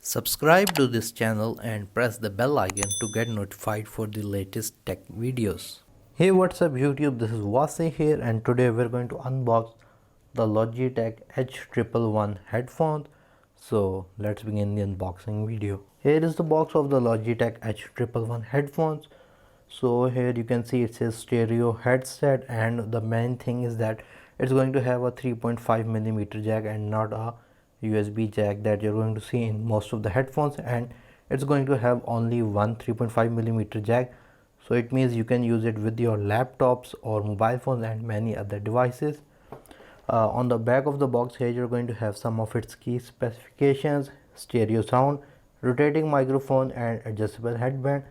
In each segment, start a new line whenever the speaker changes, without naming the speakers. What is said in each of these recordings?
Subscribe to this channel and press the bell icon to get notified for the latest tech videos. Hey, what's up YouTube, this is Wasay here and today we're going to unbox the Logitech h111 headphones. So let's begin the unboxing video. Here is the box of the Logitech h111 headphones. So here you can see it says stereo headset, and the main thing is that it's going to have a 3.5mm jack and not a USB jack that you're going to see in most of the headphones, and it's going to have only one 3.5mm jack. So it means you can use it with your laptops or mobile phones and many other devices. On the back of the box here you're going to have some of its key specifications: stereo sound, rotating microphone and adjustable headband.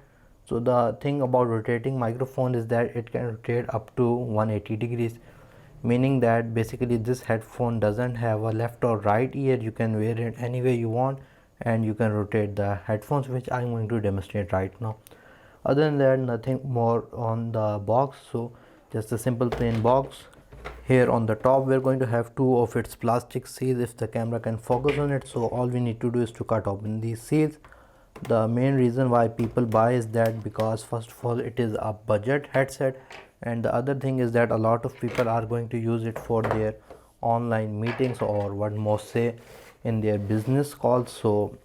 So the thing about rotating microphone is that it can rotate up to 180 degrees, meaning that basically this headphone doesn't have a left or right ear. You can wear it any way you want and you can rotate the headphones, which I'm going to demonstrate right now. Other than that, nothing more on the box, so just a simple plain box. Here on the top we're going to have two of its plastic seals, if the camera can focus on it. So all we need to do is to cut open these seals. The main reason why people buy is that because first of all it is a budget headset, and the other thing is that a lot of people are going to use it for their online meetings, or what most say in their business calls. So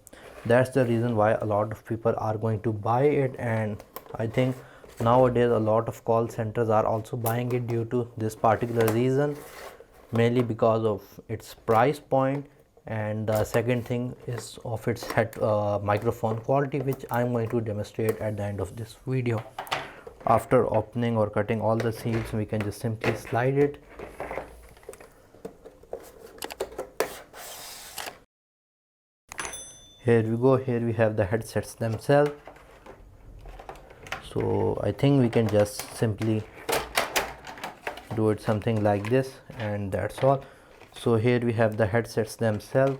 that's the reason why a lot of people are going to buy it, and I think nowadays a lot of call centers are also buying it due to this particular reason, mainly because of its price point, and the second thing is of its microphone quality, which I'm going to demonstrate at the end of this video. After opening or cutting all the seals, we can just simply slide it. Here we go. Here we have the headsets themselves. So I think we can just simply do it something like this, and that's all. So here we have the headsets themselves.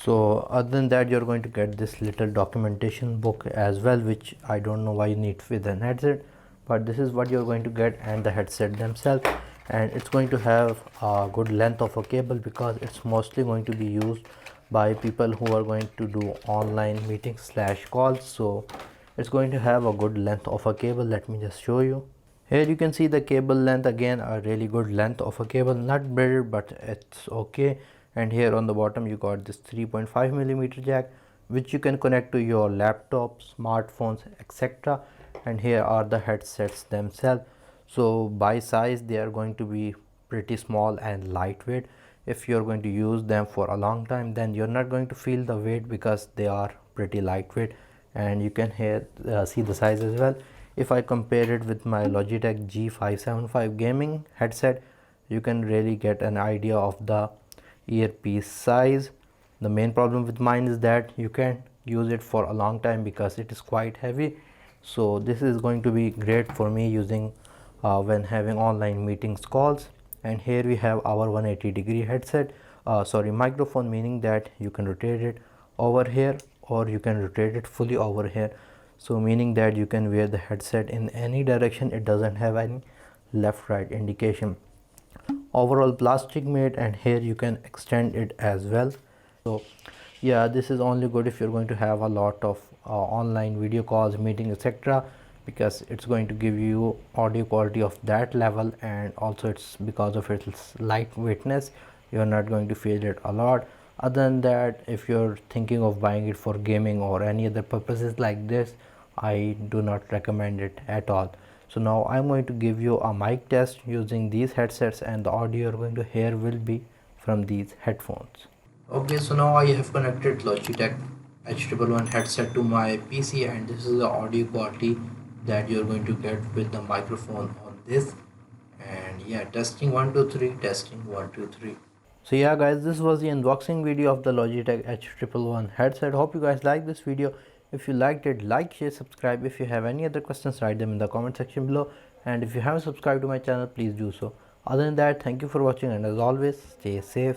So other than that, you're going to get this little documentation book as well, which I don't know why you need with an headset, but this is what you're going to get, and the headset themselves. And it's going to have a good length of a cable because it's mostly going to be used by people who are going to do online meetings slash calls. So it's going to have a good length of a cable. Let me just show you. Here you can see the cable length, again a really good length of a cable, not braided but it's okay. And here on the bottom you got this 3.5mm jack, which you can connect to your laptop, smartphones, etc. And here are the headsets themselves. So by size they are going to be pretty small and lightweight. If you're going to use them for a long time, then you're not going to feel the weight because they are pretty lightweight. And you can here see the size as well. If I compare it with my Logitech G575 gaming headset, you can really get an idea of the earpiece size. The main problem with mine is that you can't use it for a long time because it is quite heavy. So this is going to be great for me using when having online meetings calls. And here we have our 180-degree headset microphone, meaning that you can rotate it over here or you can rotate it fully over here. So meaning that you can wear the headset in any direction. It doesn't have any left right indication. Overall plastic made, and here you can extend it as well. So yeah, this is only good if you're going to have a lot of online video calls, meetings, etc., because it's going to give you audio quality of that level, and also it's because of its lightweightness, you're not going to feel it a lot. Other than that, if you're thinking of buying it for gaming or any other purposes like this, I do not recommend it at all. So now I'm going to give you a mic test using these headsets, and the audio you're going to hear will be from these headphones. Okay, so now I have connected Logitech h111 headset to my PC, and this is the audio quality that you're going to get with the microphone on this. And yeah, testing 1 2 3, testing 1 2 3. So yeah guys, this was the unboxing video of the Logitech h111 headset. Hope you guys like this video. If you liked it, like, share, subscribe. If you have any other questions, write them in the comment section below, and if you haven't subscribed to my channel, please do so. Other than that, thank you for watching, and as always, stay safe.